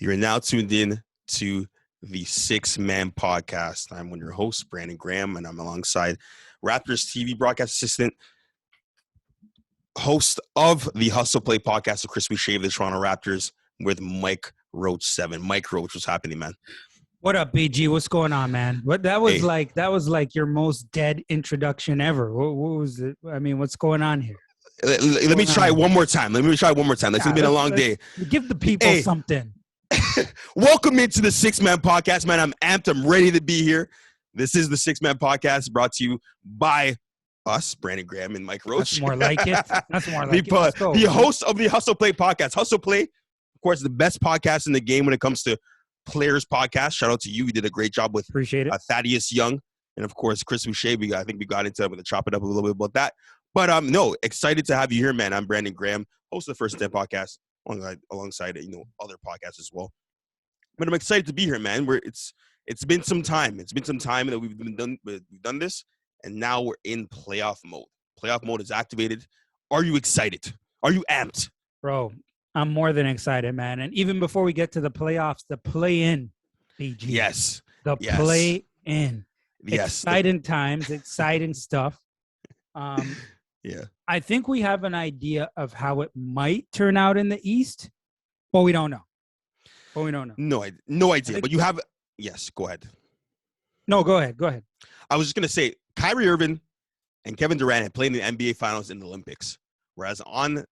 You're now tuned in to the Six Man Podcast. I'm one of your hosts, Brandon Graham, and I'm alongside Raptors TV broadcast assistant, host of the Hustle Play podcast, the Chris Boucher of the Toronto Raptors, with Mike Roach 7. Mike Roach, what's happening, man? What up, BG? What's going on, man? That was like your most dead introduction ever. What was it? I mean, what's going on here? Let me try one more time. It's been a long day. Give the people something. Welcome into the Six Man Podcast, man. I'm amped. I'm ready to be here. This is the Six Man Podcast, brought to you by us, Brandon Graham and Mike Roach. That's more like it. The host of the Hustle Play podcast. Hustle Play, of course, the best podcast in the game when it comes to players podcast. Shout out to you. You did a great job with Appreciate it. Thaddeus Young. And, of course, Chris Boucher. I think we got into it. I'm going to chop it up a little bit about that. But, no, excited to have you here, man. I'm Brandon Graham, host of the First 10 podcast, alongside other podcasts as well. But I'm excited to be here, man. It's been some time. It's been some time that we've done this, and now we're in playoff mode. Playoff mode is activated. Are you excited? Are you amped? Bro, I'm more than excited, man. And even before we get to the playoffs, the play-in, BG. Yes. Play-in. Yes. Exciting times, exciting stuff. Yeah. I think we have an idea of how it might turn out in the East, but we don't know. No idea. But you have – yes, go ahead. No, go ahead. I was just going to say, Kyrie Irving and Kevin Durant had played in the NBA Finals in the Olympics, whereas on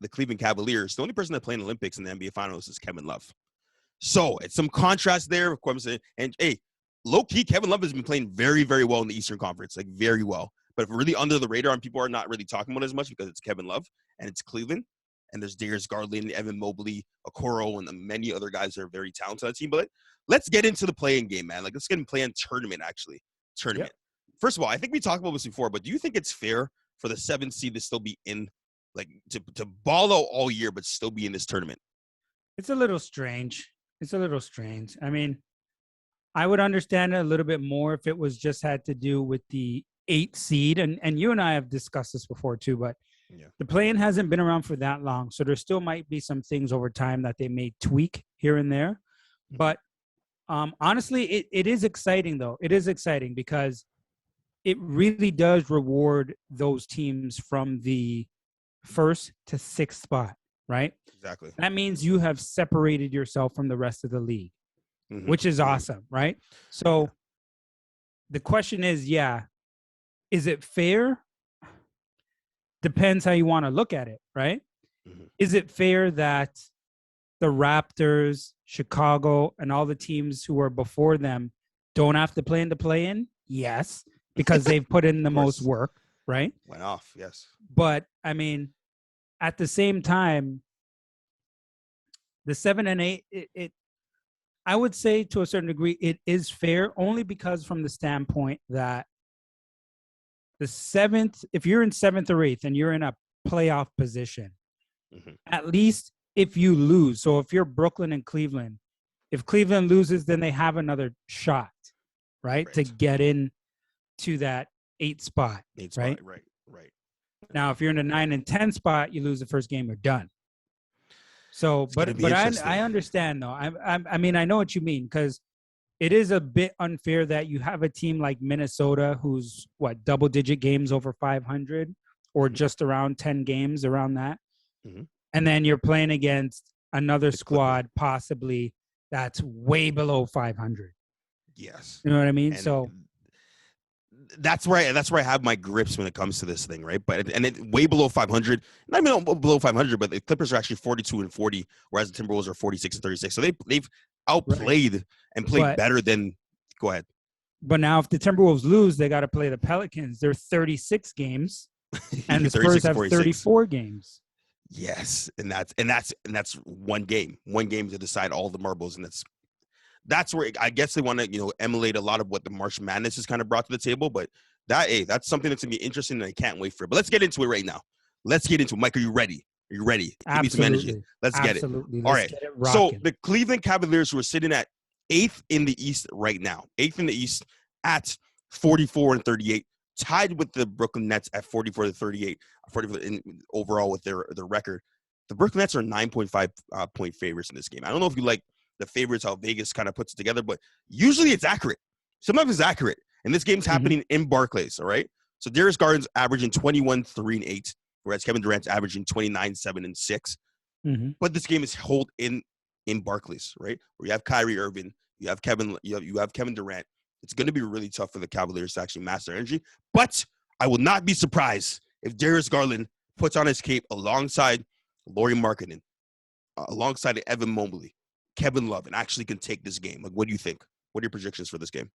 the Cleveland Cavaliers, the only person that played in the Olympics in the NBA Finals is Kevin Love. So it's some contrast there, of course. And, hey, low-key, Kevin Love has been playing very, very well in the Eastern Conference, like very well. But really under the radar, and people are not really talking about it as much because it's Kevin Love and it's Cleveland. And there's Darius Garland, Evan Mobley, Okoro, and many other guys that are very talented on the team. But let's get into the play-in game, man. Let's get in play-in tournament, actually. Yep. First of all, I think we talked about this before, but do you think it's fair for the 7th seed to still be in, like, to ball out all year but still be in this tournament? It's a little strange. I mean, I would understand it a little bit more if it was just had to do with the 8th seed. And you and I have discussed this before, too, but the play-in hasn't been around for that long, so there still might be some things over time that they may tweak here and there. But honestly, it is exciting, though. It is exciting because it really does reward those teams from the 1st to 6th spot, right? Exactly. That means you have separated yourself from the rest of the league, which is awesome, right? So the question is, is it fair? Depends how you want to look at it, right? Is it fair that the Raptors, Chicago, and all the teams who are before them don't have to play in the play-in? Yes, because they've put in the most work, right? Went off, yes. But, I mean, at the same time, the 7 and 8, it I would say to a certain degree it is fair, only because from the standpoint that the 7th, if you're in 7th or 8th and you're in a playoff position, at least if you lose. So if you're Brooklyn and Cleveland, if Cleveland loses, then they have another shot, right? To get in to that 8th spot, right? Right. Now, if you're in a 9 and 10 spot, you lose the first game, you're done. So, but I understand though. I mean, I know what you mean, because it is a bit unfair that you have a team like Minnesota who's, double-digit games over 500 or just around 10 games around that. And then you're playing against another squad possibly that's way below 500. Yes. You know what I mean? And so that's where I have my grips when it comes to this thing, right? But way below 500, not even below 500, but the Clippers are actually 42-40, whereas the Timberwolves are 46-36. So they've outplayed and played better than. Go ahead. But now, if the Timberwolves lose, they got to play the Pelicans. They're 36 games, and the Spurs have 34 games. Yes, and that's one game to decide all the marbles, and that's where I guess they want to emulate a lot of what the March Madness has kind of brought to the table. But that's something that's gonna be interesting, and I can't wait for it. But let's get into it right now. Mike. Are you ready? Absolutely. Give me some energy. Let's get it. All right. So the Cleveland Cavaliers, who are sitting at 8th in the East right now, 8th in the East at 44-38, tied with the Brooklyn Nets at 44-38, 44 overall with their record. The Brooklyn Nets are 9.5 point favorites in this game. I don't know if you like the favorites, how Vegas kind of puts it together, but usually it's accurate. Sometimes it's accurate. And this game's happening in Barclays, all right? So Darius Garland's averaging 21, 3, and 8, whereas Kevin Durant's averaging 29, 7, and 6. But this game is held in Barclays, right? Where you have Kyrie Irving, you have Kevin Durant. It's going to be really tough for the Cavaliers to actually match their energy. But I will not be surprised if Darius Garland puts on his cape alongside Lauri Markkanen, alongside Evan Mobley, Kevin Love, and actually can take this game. Like, what do you think? What are your predictions for this game?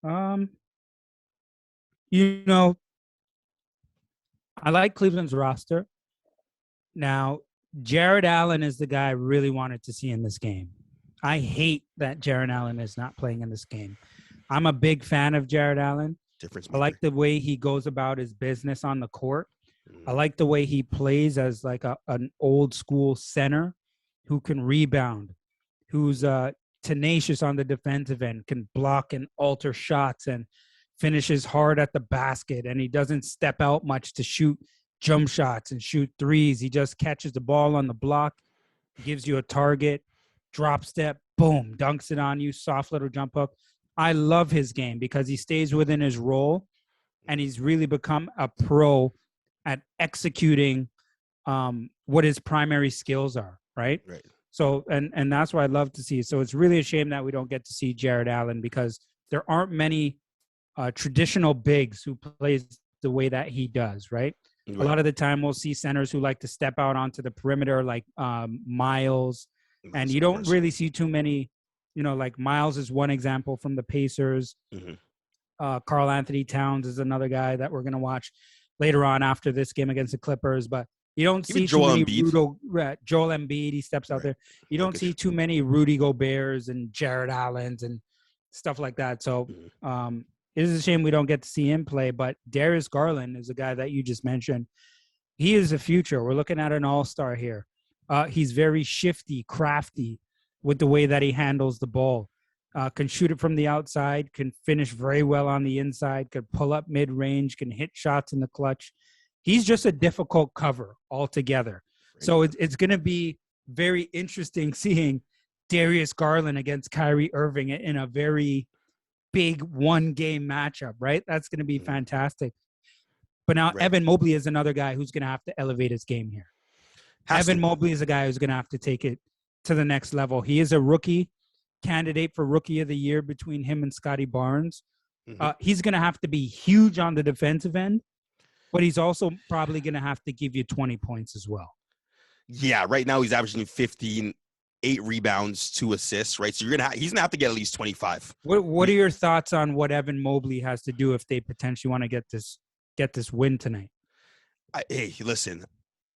I like Cleveland's roster. Now, Jared Allen is the guy I really wanted to see in this game. I hate that Jared Allen is not playing in this game. I'm a big fan of Jared Allen. I like the way he goes about his business on the court. I like the way he plays as like an old school center who can rebound, who's tenacious on the defensive end, can block and alter shots and finishes hard at the basket. And he doesn't step out much to shoot jump shots and shoot threes. He just catches the ball on the block, gives you a target, drop step, boom, dunks it on you, soft little jump hook. I love his game because he stays within his role and he's really become a pro at executing what his primary skills are, right? Right. So, and that's what I'd love to see. So it's really a shame that we don't get to see Jared Allen because there aren't many traditional bigs who plays the way that he does, right? A lot of the time we'll see centers who like to step out onto the perimeter like Miles, and you don't really see too many, like Miles is one example from the Pacers. Karl Anthony Towns is another guy that we're going to watch later on after this game against the Clippers, but you don't see too many Joel Embiid, he steps out there. You don't see too many Rudy Goberts and Jared Allens and stuff like that. So it is a shame we don't get to see him play, but Darius Garland is a guy that you just mentioned. He is the future. We're looking at an all-star here. He's very shifty, crafty with the way that he handles the ball. Can shoot it from the outside, can finish very well on the inside, can pull up mid-range, can hit shots in the clutch. He's just a difficult cover altogether. So it's going to be very interesting seeing Darius Garland against Kyrie Irving in a very big one-game matchup, right? That's going to be fantastic. But now Evan Mobley is another guy who's going to have to elevate his game here. Evan Mobley is a guy who's going to have to take it to the next level. He is a rookie candidate for Rookie of the Year between him and Scotty Barnes. He's going to have to be huge on the defensive end, but he's also probably going to have to give you 20 points as well. Yeah, right now he's averaging 15, 8 rebounds, 2 assists, right? So he's gonna have to get at least 25. What are your thoughts on what Evan Mobley has to do if they potentially want to get this win tonight? Hey, listen.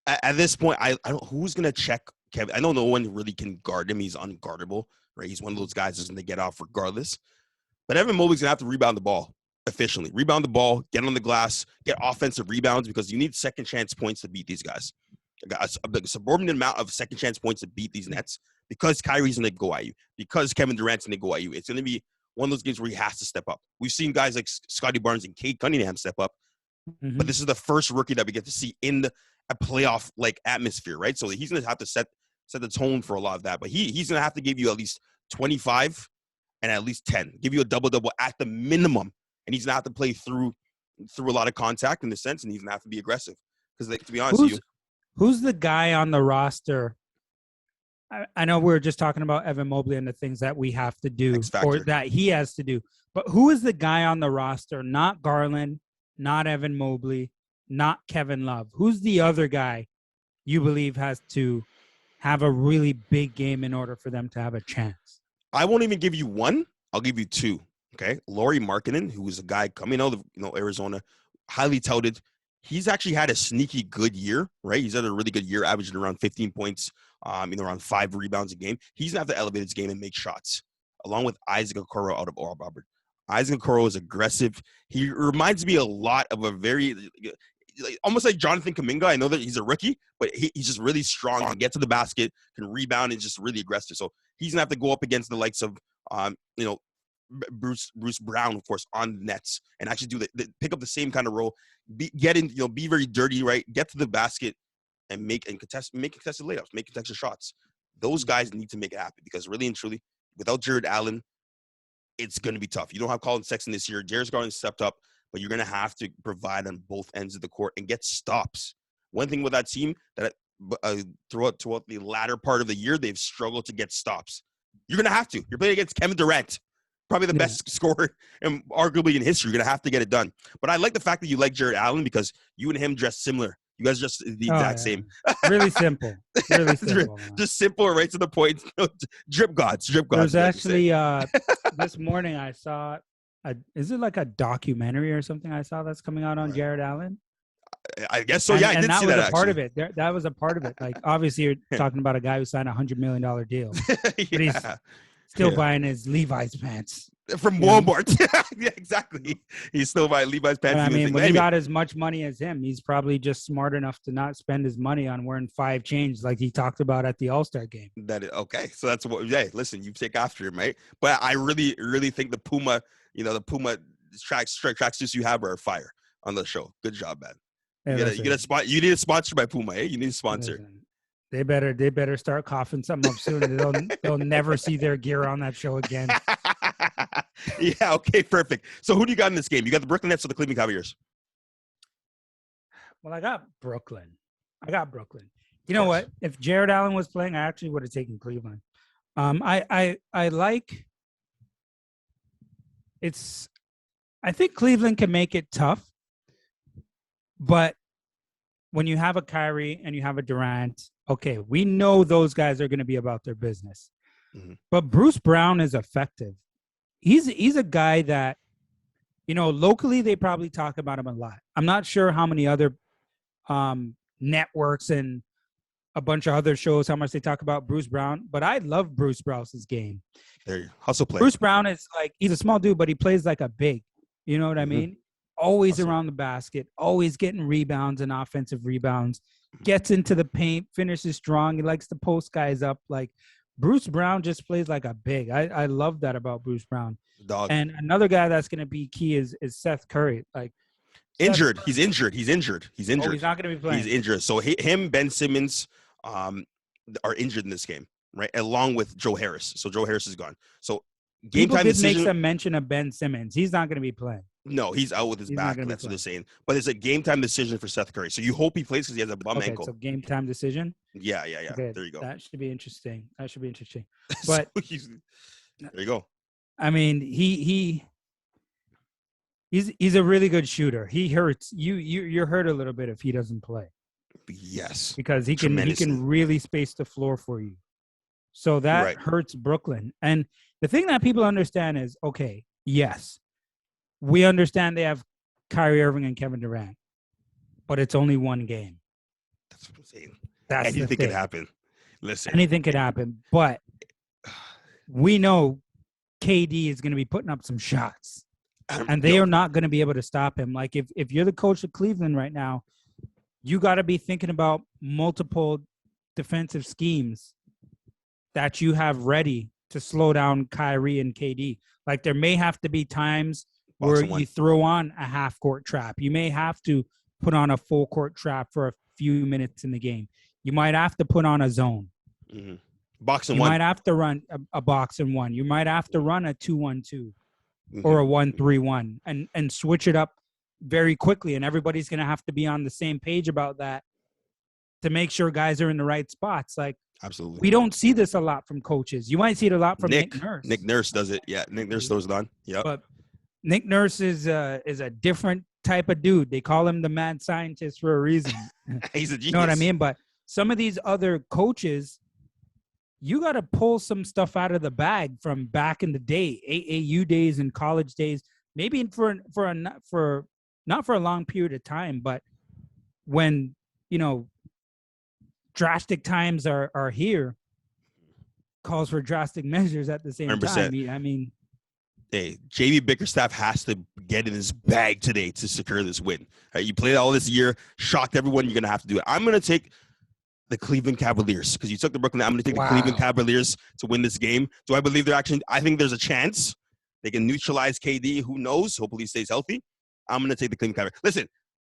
At this point, I don't who's gonna check Kevin. I know no one really can guard him. He's unguardable, right? He's one of those guys that's gonna get off regardless. But Evan Mobley's gonna have to rebound the ball efficiently. Rebound the ball, get on the glass, get offensive rebounds because you need second chance points to beat these guys. A subordinate amount of second chance points to beat these Nets because Kyrie's going to go at you, because Kevin Durant's going to go at you. It's going to be one of those games where he has to step up. We've seen guys like Scotty Barnes and Cade Cunningham step up, but this is the first rookie that we get to see in a playoff like atmosphere, right? So he's going to have to set the tone for a lot of that. But he's going to have to give you at least 25 and at least 10, give you a double-double at the minimum, and he's going to have to play through a lot of contact in the sense, and he's going to have to be aggressive. Because to be honest with you, who's the guy on the roster? I know we were just talking about Evan Mobley and the things that we have to do or that he has to do. But who is the guy on the roster? Not Garland, not Evan Mobley, not Kevin Love. Who's the other guy you believe has to have a really big game in order for them to have a chance? I won't even give you one. I'll give you two. Okay. Lauri Markkanen, who is a guy coming out of Arizona, highly touted. He's actually had a sneaky good year, right? He's had a really good year, averaging around 15 points, around 5 rebounds a game. He's going to have to elevate his game and make shots, along with Isaac Okoro out of Auburn. Isaac Okoro is aggressive. He reminds me a lot of a very, almost like Jonathan Kuminga. I know that he's a rookie, but he's just really strong. Can get to the basket, can rebound, and just really aggressive. So he's going to have to go up against the likes of, Bruce Brown, of course, on nets and actually do pick up the same kind of role. Be very dirty, right? Get to the basket and make contested layups, make contested shots. Those guys need to make it happen because really and truly, without Jared Allen, it's going to be tough. You don't have Colin Sexton this year. Darius Garland stepped up, but you're going to have to provide on both ends of the court and get stops. One thing with that team that throughout the latter part of the year, they've struggled to get stops. You're going to have to. You're playing against Kevin Durant, probably the best scorer and arguably in history. You're going to have to get it done. But I like the fact that you like Jared Allen because you and him dress similar. You guys just the exact same. Really simple. Really simple. Just simple, right to the point. Drip gods. There's actually this morning I saw is it like a documentary or something I saw that's coming out on Jared Allen? I guess so. I did see that. And that was a part of it. That was a part of it. Like obviously you're talking about a guy who signed a $100 million deal, but he's still buying his Levi's pants from Walmart. Yeah, exactly. He's still buying Levi's pants. But I mean, when he got as much money as him, he's probably just smart enough to not spend his money on wearing 5 chains like he talked about at the All-Star game. Okay. So that's what. Hey, listen, you take after him, right? But I really, really think the Puma, the Puma tracksuits you have are fire on the show. Good job, man. You get a spot. You need a sponsor by Puma. You need a sponsor. Listen, they better start coughing something up soon. They'll never see their gear on that show again. Yeah. Okay. Perfect. So who do you got in this game? You got the Brooklyn Nets or the Cleveland Cavaliers? Well, I got Brooklyn. You know what? If Jared Allen was playing, I actually would have taken Cleveland. I think Cleveland can make it tough. But when you have a Kyrie and you have a Durant, okay, we know those guys are going to be about their business. Mm-hmm. But Bruce Brown is effective. He's a guy that, locally they probably talk about him a lot. I'm not sure how many other networks and a bunch of other shows, how much they talk about Bruce Brown. But I love Bruce Brouse's game. There you hustle play. Bruce Brown is like, he's a small dude, but he plays like a big. You know what I mean? Always around the basket, always getting rebounds and offensive rebounds, gets into the paint, finishes strong. He likes to post guys up. Like Bruce Brown just plays like a big. I love that about Bruce Brown. Dog. And another guy that's going to be key is Seth Curry. Like injured. He's injured. He's not going to be playing. He's injured. So him, Ben Simmons are injured in this game, right? Along with Joe Harris. So Joe Harris is gone. So game time decision. Make some mention of Ben Simmons. He's not going to be playing. No, he's out with his back. That's what they're saying. But it's a game time decision for Seth Curry. So you hope he plays because he has a bum ankle. So game time decision. Yeah. Okay, there you go. That should be interesting. But there you go. I mean, he's a really good shooter. He hurts you're hurt a little bit if he doesn't play. Yes, because he can really space the floor for you. So that hurts Brooklyn. And the thing that people understand is, okay, yes, we understand they have Kyrie Irving and Kevin Durant, but it's only one game. That's what I'm saying. Anything could happen. Listen, anything could happen, but we know KD is going to be putting up some shots, and they are not going to be able to stop him. Like if you're the coach of Cleveland right now, you got to be thinking about multiple defensive schemes that you have ready to slow down Kyrie and KD. Like there may have to be times where you throw on a half-court trap. You may have to put on a full-court trap for a few minutes in the game. You might have to put on a zone. Mm-hmm. Box and you one. You might have to run a box and one. You might have to run a 2-1-2 or a 1-3-1 and switch it up very quickly. And everybody's going to have to be on the same page about that to make sure guys are in the right spots. Like, absolutely. We don't see this a lot from coaches. You might see it a lot from Nick Nurse. Nick Nurse does it. Yeah, Nick Nurse throws it on. Yeah. But Nick Nurse is a different type of dude. They call him the mad scientist for a reason. He's a genius. You know what I mean? But some of these other coaches, you got to pull some stuff out of the bag from back in the day, AAU days and college days. Maybe for not for a long period of time, but when drastic times are here, calls for drastic measures at the same 100%. time. I mean. Hey, JB Bickerstaff has to get in his bag today to secure this win. Right, you played all this year, shocked everyone. You're going to have to do it. I'm going to take the Cleveland Cavaliers because you took the Brooklyn. I'm going to take the Cleveland Cavaliers to win this game. Do I believe I think there's a chance they can neutralize KD. Who knows? Hopefully he stays healthy. I'm going to take the Cleveland Cavaliers. Listen,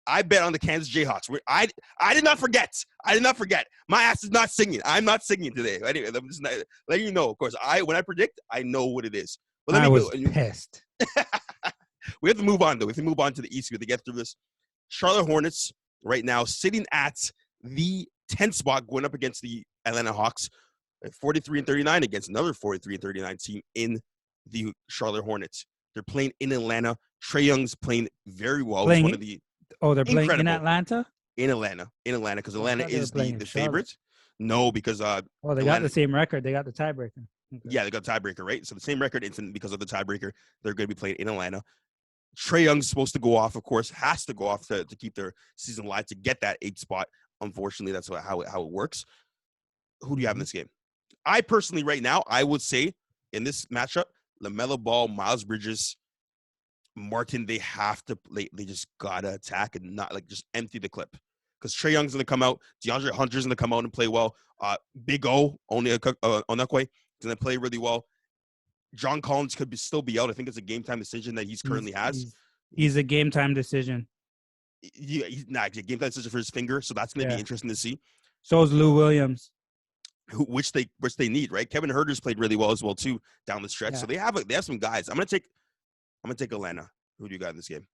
I bet on the Kansas Jayhawks. I did not forget. I did not forget. My ass is not singing. I'm not singing today. Anyway, I'm just letting you know. Of course, when I predict, I know what it is. But I was pissed. We have to move on, though. We have to move on to the East. We have to get through this. Charlotte Hornets right now sitting at the 10th spot, going up against the Atlanta Hawks, 43-39 against another 43-39 team in the Charlotte Hornets. They're playing in Atlanta. Trae Young's playing very well. He's one of the they're playing in Atlanta? In Atlanta, because Atlanta is the favorite. No, because they got the same record. They got the tiebreaker. Okay. Yeah, they got the tiebreaker, right? So the same record incident because of the tiebreaker. They're going to be playing in Atlanta. Trae Young's supposed to go off, of course, has to go off to keep their season alive to get that 8th spot. Unfortunately, that's how it works. Who do you have in this game? I personally, right now, I would say in this matchup, LaMelo Ball, Miles Bridges, Martin, they just gotta attack and not just empty the clip, because Trae Young's gonna come out, DeAndre Hunter's gonna come out and play well. Big O, Onakwe, is gonna play really well. John Collins could still be out. I think it's a game time decision that he's currently has. He's a game time decision. He's not a game time decision for his finger, so that's gonna be interesting to see. So is Lou Williams. Which they need, right? Kevin Huerter's played really well as well too down the stretch. Yeah. So they have some guys. I'm gonna take Atlanta. Who do you got in this game?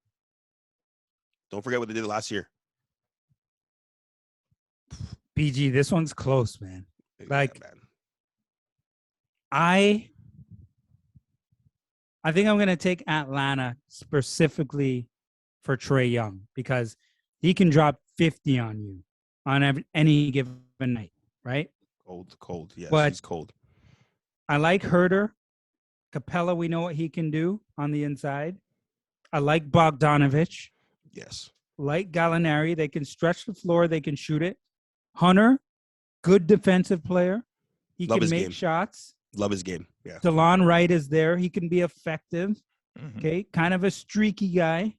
Don't forget what they did last year. BG, this one's close, man. Man. I think I'm gonna take Atlanta specifically for Trae Young, because he can drop 50 on you on any given night, right? Cold. Yes, but he's cold. I like Huerter. Capella, we know what he can do on the inside. I like Bogdanovich. Yes. Like Gallinari. They can stretch the floor. They can shoot it. Hunter, good defensive player. He can make shots. Love his game. Yeah. DeLon Wright is there. He can be effective. Mm-hmm. Okay. Kind of a streaky guy.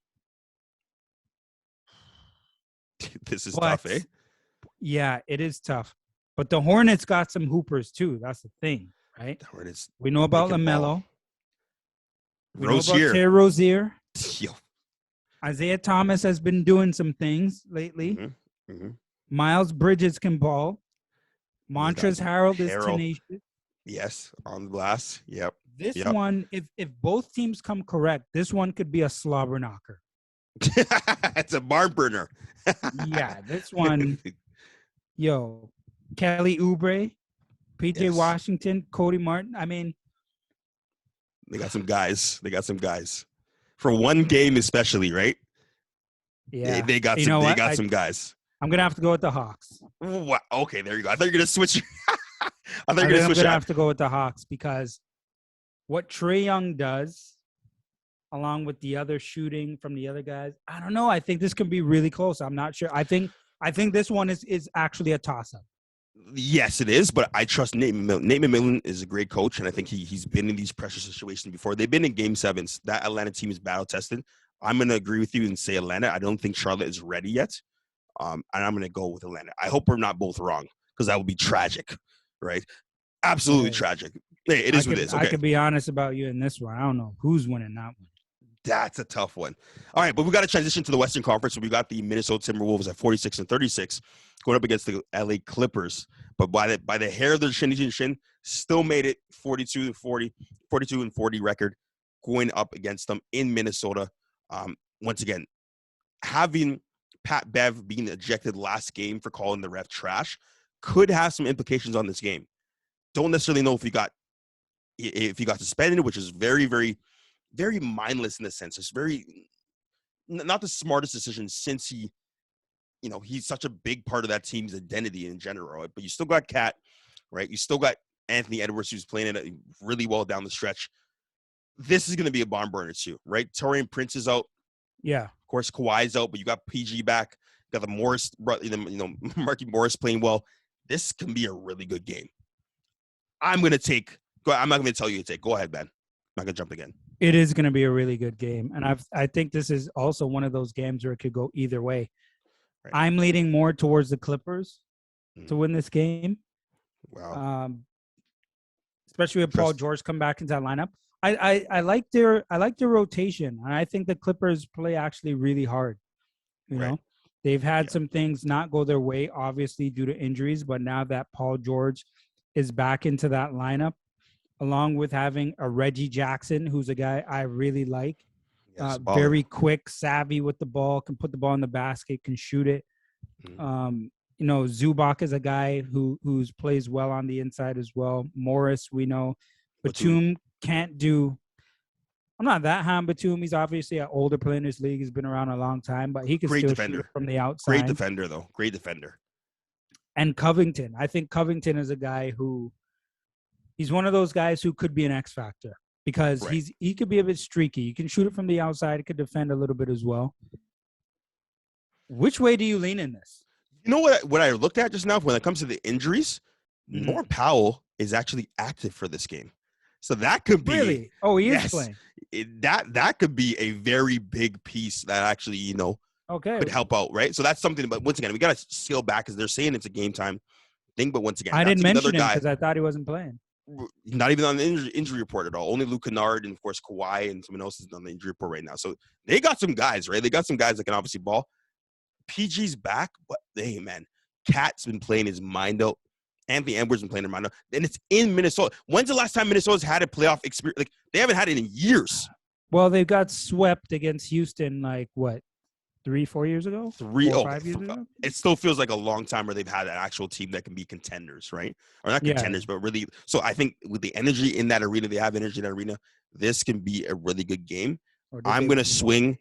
This is tough, eh? Yeah, it is tough. But the Hornets got some hoopers too. That's the thing, right? The Hornets. We know about LaMelo. We Rozier. know about Terry Rozier. Yo. Isaiah Thomas has been doing some things lately. Mm-hmm. Mm-hmm. Miles Bridges can ball. Montrezl Harrell is tenacious. Yes, on the glass. Yep. This one, if both teams come correct, this one could be a slobber knocker. It's a barn burner. Yeah, this one. Yo. Kelly Oubre, PJ Washington, Cody Martin. I mean, they got some guys. For one game, especially, right? Yeah, they got some guys. I'm gonna have to go with the Hawks. Wow. Okay, there you go. I thought you were gonna switch. I'm gonna have to go with the Hawks, because what Trae Young does, along with the other shooting from the other guys, I don't know. I think this could be really close. I'm not sure. I think this one is actually a toss-up. Yes, it is, but I trust Nate McMillan. Nate McMillan is a great coach, and I think he's been in these pressure situations before. They've been in Game 7s. That Atlanta team is battle-tested. I'm going to agree with you and say Atlanta. I don't think Charlotte is ready yet, and I'm going to go with Atlanta. I hope we're not both wrong, because that would be tragic, right? Absolutely tragic. Hey, it is what it is. Okay. I could be honest about you in this one. I don't know who's winning that one. That's a tough one. All right, but we got to transition to the Western Conference. We got the Minnesota Timberwolves at 46-36 going up against the LA Clippers. But by the hair of their shin, still made it 42-40 record going up against them in Minnesota. Once again, having Pat Bev being ejected last game for calling the ref trash could have some implications on this game. Don't necessarily know if he got suspended, which is very, very, very mindless in a sense. It's very not the smartest decision, since he's such a big part of that team's identity in general. Right? But you still got Cat, right? You still got Anthony Edwards, who's playing it really well down the stretch. This is going to be a barn burner too, right? Taurean Prince is out. Yeah. Of course, Kawhi's out, but you got PG back. You got the Morris, Markieff Morris playing well. This can be a really good game. I'm not going to tell you to take. Go ahead, Ben. I'm not going to jump again. It is going to be a really good game. And I think this is also one of those games where it could go either way. Right. I'm leaning more towards the Clippers to win this game. Wow. Especially with Paul George come back into that lineup. I like their rotation, and I think the Clippers play actually really hard. You Right. know, they've had Yeah. some things not go their way, obviously due to injuries, but now that Paul George is back into that lineup, along with having a Reggie Jackson, who's a guy I really like, Yes, baller. very quick, savvy with the ball, can put the ball in the basket, can shoot it. Mhm. You know, Zubac is a guy who's plays well on the inside as well. Morris, we know. Batum. Batum can't do. I'm not that high on Batum. He's obviously an older player in this league. He's been around a long time, but he can Great still shoot it defender. from the Great outside. defender, though. Great defender. And Covington, I think Covington is a guy who he's one of those guys who could be an X factor because Right. he could be a bit streaky. You can shoot it from the outside. He could defend a little bit as well. Which way do you lean in this? You know what I looked at just now when it comes to the injuries? Mhm. Norm Powell is actually active for this game. So that could be Really? Oh, he is yes, playing. that could be a very big piece that actually, Okay. could help out, right? So that's something, but once again, we got to scale back because they're saying it's a game time thing, but once again, I that's didn't another mention him guy, because I thought he wasn't playing. not even on the injury report at all. Only Luke Kennard and, of course, Kawhi and someone else is on the injury report right now. So they got some guys, right? They got some guys that can obviously ball. PG's back, but hey, man, Cat's been playing his mind out. Anthony Edwards been playing their mind out. And it's in Minnesota. When's the last time Minnesota's had a playoff experience? Like, they haven't had it in years. Well, they got swept against Houston, like, what, 3-4 years ago? 5 years ago? It still feels like a long time where they've had an actual team that can be contenders, right? Or not contenders, but really. So I think with the energy in that arena, they have energy in that arena. This can be a really good game. I'm going to swing.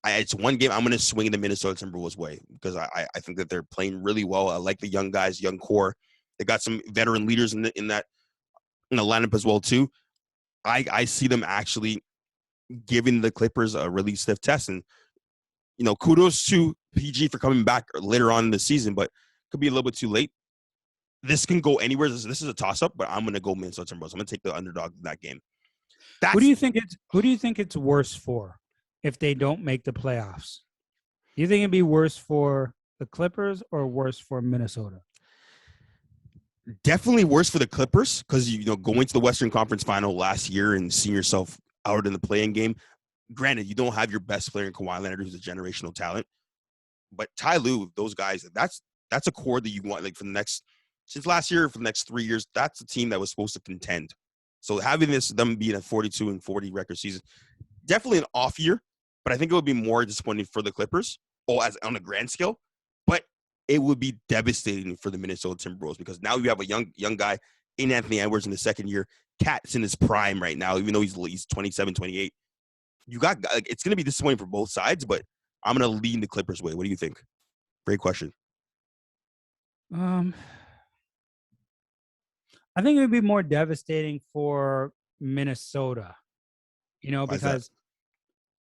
It's one game. I'm going to swing the Minnesota Timberwolves way because I think that they're playing really well. I like the young guys, young core. They got some veteran leaders in the lineup as well too. I see them actually giving the Clippers a really stiff test, and kudos to PG for coming back later on in the season, but could be a little bit too late. This can go anywhere. This is a toss up, but I'm going to go Minnesota Timberwolves. I'm going to take the underdog in that game. Who do you think it's worse for if they don't make the playoffs? Do you think it'd be worse for the Clippers or worse for Minnesota? Definitely worse for the Clippers because going to the Western Conference Final last year and seeing yourself out in the play-in game. Granted, you don't have your best player in Kawhi Leonard, who's a generational talent, but Ty Lue, those guys, that's a core that you want like since last year for the next 3 years. That's a team that was supposed to contend. So having them being a 42-40 record season, definitely an off year, but I think it would be more disappointing for the Clippers, as on a grand scale. But it would be devastating for the Minnesota Timberwolves because now you have a young guy in Anthony Edwards in the second year. Cat's in his prime right now, even though he's 27, 28. You got it's going to be disappointing for both sides, but I'm going to lean the Clippers way. What do you think? Great question. I think it would be more devastating for Minnesota, because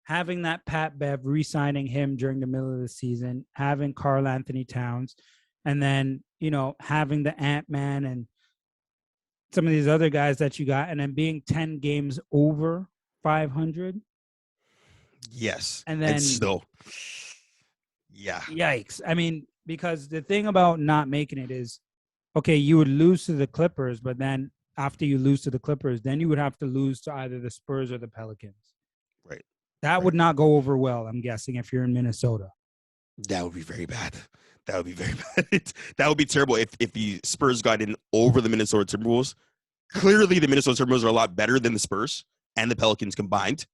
having that Pat Bev, re-signing him during the middle of the season, having Karl Anthony Towns, and then, having the Ant-Man and some of these other guys that you got, and then being 10 games over 500. Yes. And then still, yeah. Yikes. I mean, because the thing about not making it is, okay, you would lose to the Clippers, but then after you lose to the Clippers, then you would have to lose to either the Spurs or the Pelicans. Right. That would not go over well, I'm guessing, if you're in Minnesota. That would be very bad. That would be very bad. That would be terrible if the Spurs got in over the Minnesota Timberwolves. Clearly, the Minnesota Timberwolves are a lot better than the Spurs and the Pelicans combined.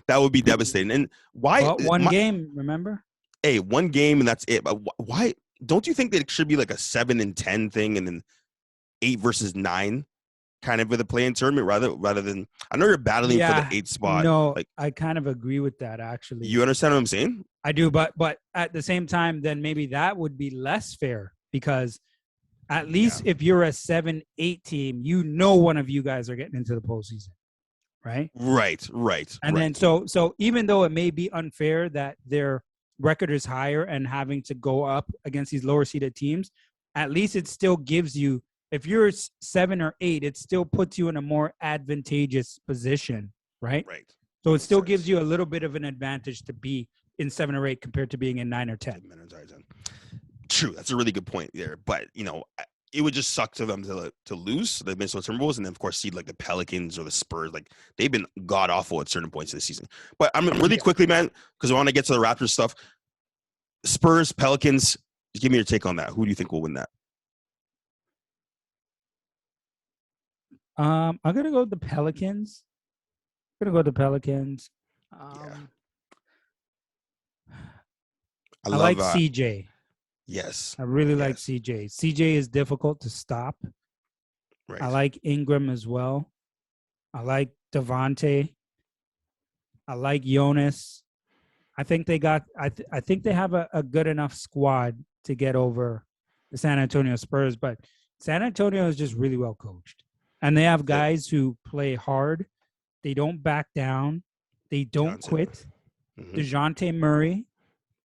That would be devastating. And why? But one game, remember? Hey, one game and that's it. But why? Don't you think that it should be like a 7-10 thing and then 8 versus 9 kind of with a play-in tournament rather than I know you're battling for the 8th spot. No, I kind of agree with that actually. You understand what I'm saying? I do, but at the same time, then maybe that would be less fair because at least if you're a 7-8 team, one of you guys are getting into the postseason, right? Right. And then so even though it may be unfair that their record is higher and having to go up against these lower seeded teams, at least it still gives you, if you're 7 or 8, it still puts you in a more advantageous position, right? Right. So it still gives you a little bit of an advantage to be in 7 or 8 compared to being in 9 or 10. True. That's a really good point there. But, it would just suck to them to lose the Minnesota Timberwolves and then, of course, see like the Pelicans or the Spurs. Like they've been god-awful at certain points of the season. But I'm really quickly, man, because I want to get to the Raptors stuff. Spurs, Pelicans. Just give me your take on that. Who do you think will win that? I'm gonna go with the Pelicans. Yeah. I like CJ. Yes. I really like Yes. CJ. CJ is difficult to stop. Right. I like Ingram as well. I like Devontae. I like Jonas. I think they got. I think they have a good enough squad to get over the San Antonio Spurs. But San Antonio is just really well coached, and they have guys who play hard. They don't back down. They don't quit. Mm-hmm. DeJounte Murray.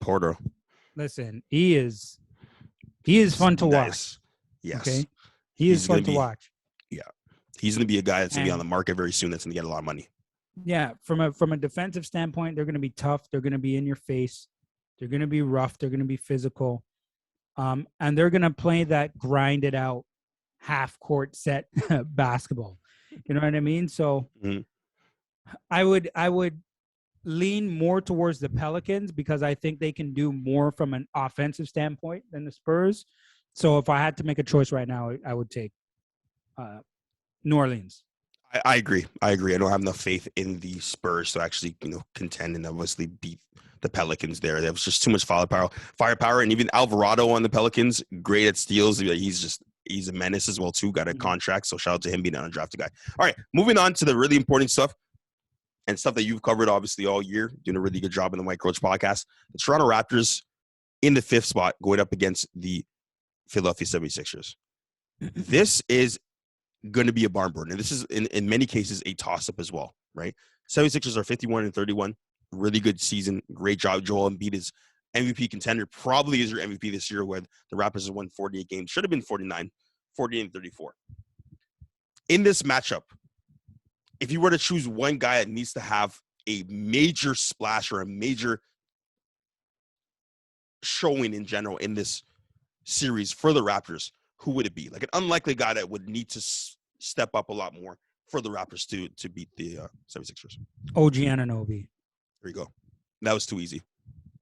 Porter. Listen, he is fun to watch. Yes. Okay. He is fun to watch. Yeah. He's going to be a guy that's going to be on the market very soon. That's going to get a lot of money. Yeah. From a defensive standpoint, they're going to be tough. They're going to be in your face. They're going to be rough. They're going to be physical. And they're going to play that grinded out half court set basketball. You know what I mean? So I would lean more towards the Pelicans because I think they can do more from an offensive standpoint than the Spurs. So if I had to make a choice right now, I would take New Orleans. I agree. I don't have enough faith in the Spurs to actually, contend and obviously beat the Pelicans there. There was just too much firepower, and even Alvarado on the Pelicans, great at steals. He's a menace as well too. Got a contract, so shout out to him being an undrafted guy. All right, moving on to the really important stuff and stuff that you've covered obviously all year, doing a really good job in the Mike Roach podcast. The Toronto Raptors in the 5th spot going up against the Philadelphia 76ers. This is going to be a barn burner. And this is, in many cases, a toss-up as well, right? 76ers are 51-31. Really good season. Great job. Joel Embiid is MVP contender. Probably is your MVP this year with the Raptors have won 48 games. Should have been 49, 48-34. In this matchup, if you were to choose one guy that needs to have a major splash or a major showing in general in this series for the Raptors, who would it be? Like an unlikely guy that would need to step up a lot more for the Raptors to beat the 76ers. OG Anunoby. There you go. That was too easy.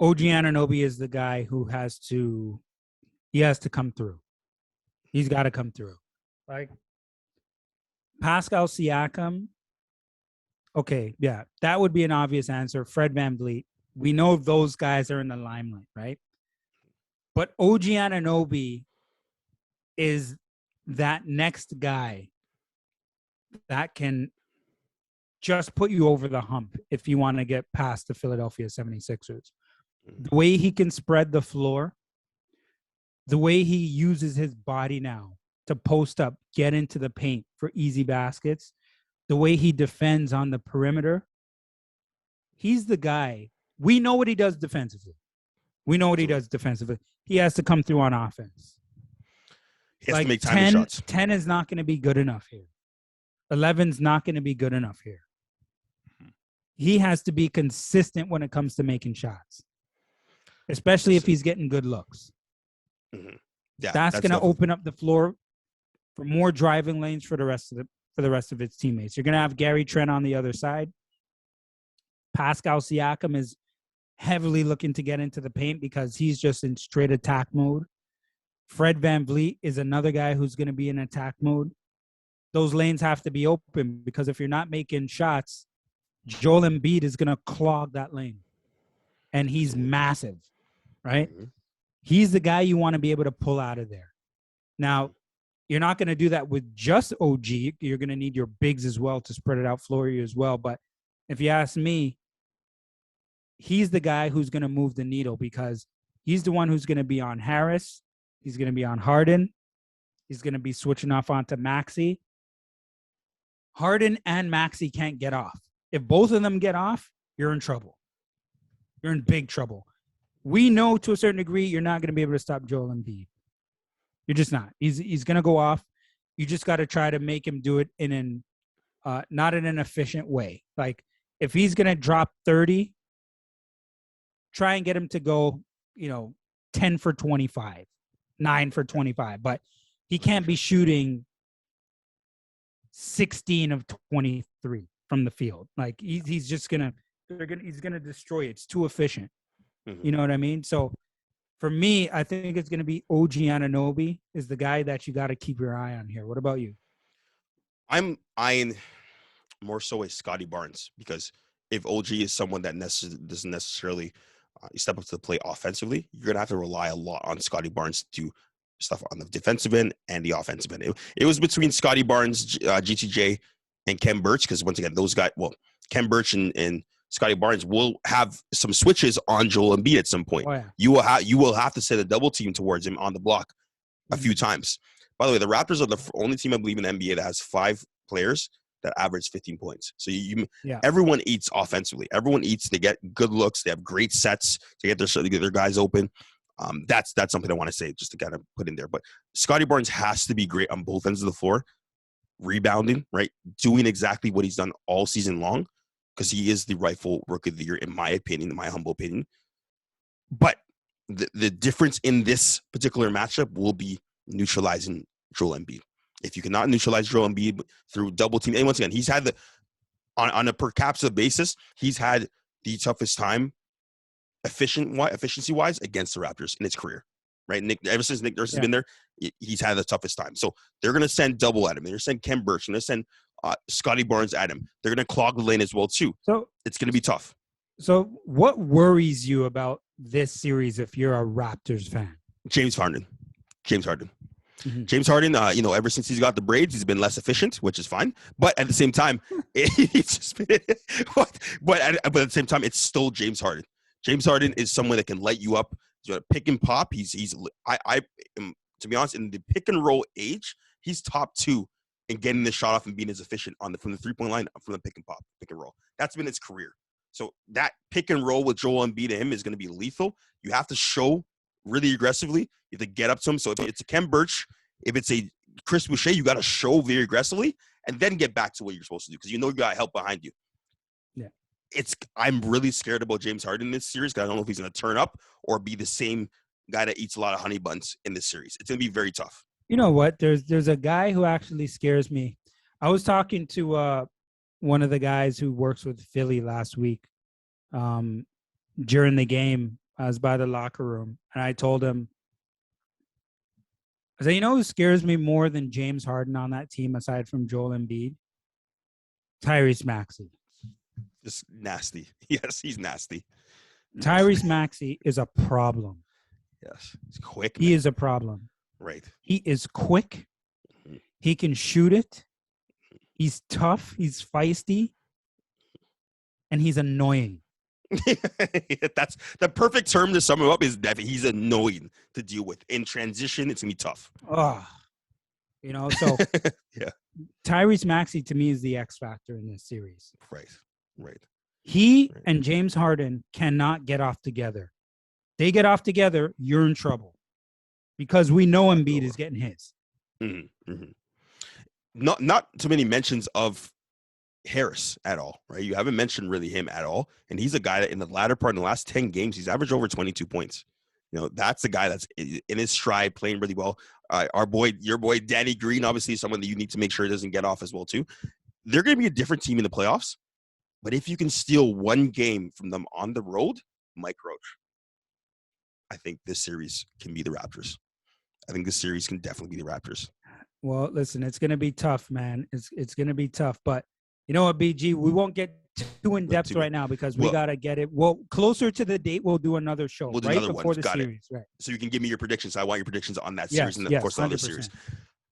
OG Anunoby is the guy who has to come through. He's got to come through. Like Pascal Siakam. Okay, yeah, that would be an obvious answer. Fred VanVleet. We know those guys are in the limelight, right? But OG Anunoby is that next guy that can just put you over the hump if you want to get past the Philadelphia 76ers. The way he can spread the floor, the way he uses his body now to post up, get into the paint for easy baskets, the way he defends on the perimeter, he's the guy. We know what he does defensively. He has to come through on offense. He has to make timely shots. 10 is not going to be good enough here. 11's not going to be good enough here. He has to be consistent when it comes to making shots, especially if he's getting good looks. Mm-hmm. Yeah, that's going to open up the floor for more driving lanes for the rest of its teammates. You're going to have Gary Trent on the other side. Pascal Siakam is heavily looking to get into the paint because he's just in straight attack mode. Fred VanVleet is another guy who's going to be in attack mode. Those lanes have to be open because if you're not making shots, Joel Embiid is going to clog that lane. And he's massive, right? Mm-hmm. He's the guy you want to be able to pull out of there. Now, you're not going to do that with just OG. You're going to need your bigs as well to spread it out for you as well. But if you ask me, he's the guy who's going to move the needle because he's the one who's going to be on Harris. He's going to be on Harden. He's going to be switching off onto Maxey. Harden and Maxey can't get off. If both of them get off, you're in trouble. You're in big trouble. We know to a certain degree you're not going to be able to stop Joel Embiid. You're just not. He's going to go off. You just got to try to make him do it not in an efficient way. Like if he's going to drop 30, try and get him to go, 10 for 25, 9 for 25. But he can't be shooting 16 of 23 from the field. Like he's just going to destroy it. It's too efficient. Mm-hmm. You know what I mean? So For me, I think it's going to be OG Anunoby is the guy that you got to keep your eye on here. What about you? I'm eyeing more so a Scotty Barnes, because if OG is someone that doesn't necessarily step up to the plate offensively, you're going to have to rely a lot on Scotty Barnes to do stuff on the defensive end and the offensive end. It was between Scotty Barnes, GTJ, and Ken Birch, because once again, those guys, Ken Birch and Scotty Barnes will have some switches on Joel Embiid at some point. Oh, yeah. You will have to set a double team towards him on the block a few times. By the way, the Raptors are the only team I believe in the NBA that has 5 players that average 15 points. So everyone eats offensively. Everyone eats. They get good looks. They have great sets to get their guys open. That's something I want to say just to kind of put in there. But Scotty Barnes has to be great on both ends of the floor, rebounding, right, doing exactly what he's done all season long, because he is the rightful Rookie of the Year, in my opinion, in my humble opinion. But the difference in this particular matchup will be neutralizing Joel Embiid. If you cannot neutralize Joel Embiid through double team, and once again, he's had on a per capita basis, he's had the toughest time efficiency wise against the Raptors in his career, right? Ever since Nick Nurse has been there, he's had the toughest time. So they're going to send double at him. They're going to send Ken Birch. They're going to send Scotty Barnes at him. They're going to clog the lane as well too. So it's going to be tough. So what worries you about this series if you're a Raptors fan? James Harden. Mm-hmm. James Harden, ever since he's got the braids, he's been less efficient, which is fine. But at the same time, it's just been, but at the same time, it's still James Harden. James Harden is someone that can light you up. He's got a pick and pop. I am, to be honest, in the pick and roll age, he's top 2 in getting the shot off and being as efficient from the 3-point line, from the pick and roll. That's been his career. So that pick and roll with Joel Embiid to him is going to be lethal. You have to show really aggressively. You have to get up to him. So if it's a Ken Birch, if it's a Chris Boucher, you got to show very aggressively and then get back to what you're supposed to do, because you got help behind you. Yeah. I'm really scared about James Harden in this series, because I don't know if he's going to turn up or be the same guy that eats a lot of honey buns in this series. It's going to be very tough. You know what? There's a guy who actually scares me. I was talking to one of the guys who works with Philly last week. During the game, I was by the locker room, and I told him, I said, who scares me more than James Harden on that team aside from Joel Embiid? Tyrese Maxey. Just nasty. Yes, he's nasty. Tyrese Maxey is a problem. Yes, he's quick. He is a problem. Right. He is quick. He can shoot it. He's tough. He's feisty. And he's annoying. That's the perfect term to sum him up, is that he's annoying to deal with. In transition, it's going to be tough. So yeah. Tyrese Maxey to me is the X factor in this series. Right. He and James Harden cannot get off together. They get off together, you're in trouble, because we know Embiid is getting his. Mm-hmm. Mm-hmm. Not too many mentions of Harris at all, right? You haven't mentioned really him at all, and he's a guy that in the latter part, in the last 10 games, he's averaged over 22 points. That's the guy that's in his stride, playing really well. Your boy Danny Green, obviously someone that you need to make sure he doesn't get off as well too. They're going to be a different team in the playoffs, but if you can steal one game from them on the road, Mike Roach, I think this series can be the Raptors. I think this series can definitely be the Raptors. Well, listen, it's going to be tough, man. It's going to be tough, but you know what, BG? We won't get too in depth right now, because we got to get it. Well, closer to the date, we'll do another show before the series. Right. So you can give me your predictions. I want your predictions on that series and, of course, the other series. 100%.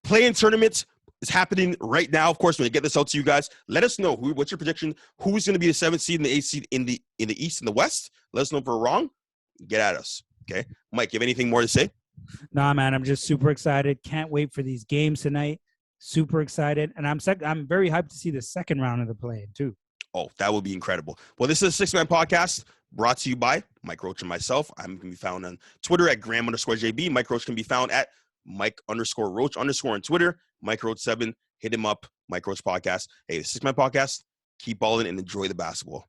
Play-in tournament is happening right now. Of course, when I get this out to you guys, let us know what's your prediction. Who's going to be the 7th seed and the 8th seed in the East and the West? Let us know if we're wrong. Get at us. Okay, Mike, you have anything more to say? Nah, man, I'm just super excited. Can't wait for these games tonight. Super excited, and I'm very hyped to see the second round of the play-in too. Oh, that would be incredible. Well, this is a Six-Man Podcast brought to you by Mike Roach and myself. I'm going to be found on Twitter at Graham_JB. Mike Roach can be found at Mike_Roach_ on Twitter. Mike Roach7. Hit him up. Mike Roach Podcast. Hey, the Six-Man Podcast. Keep balling and enjoy the basketball.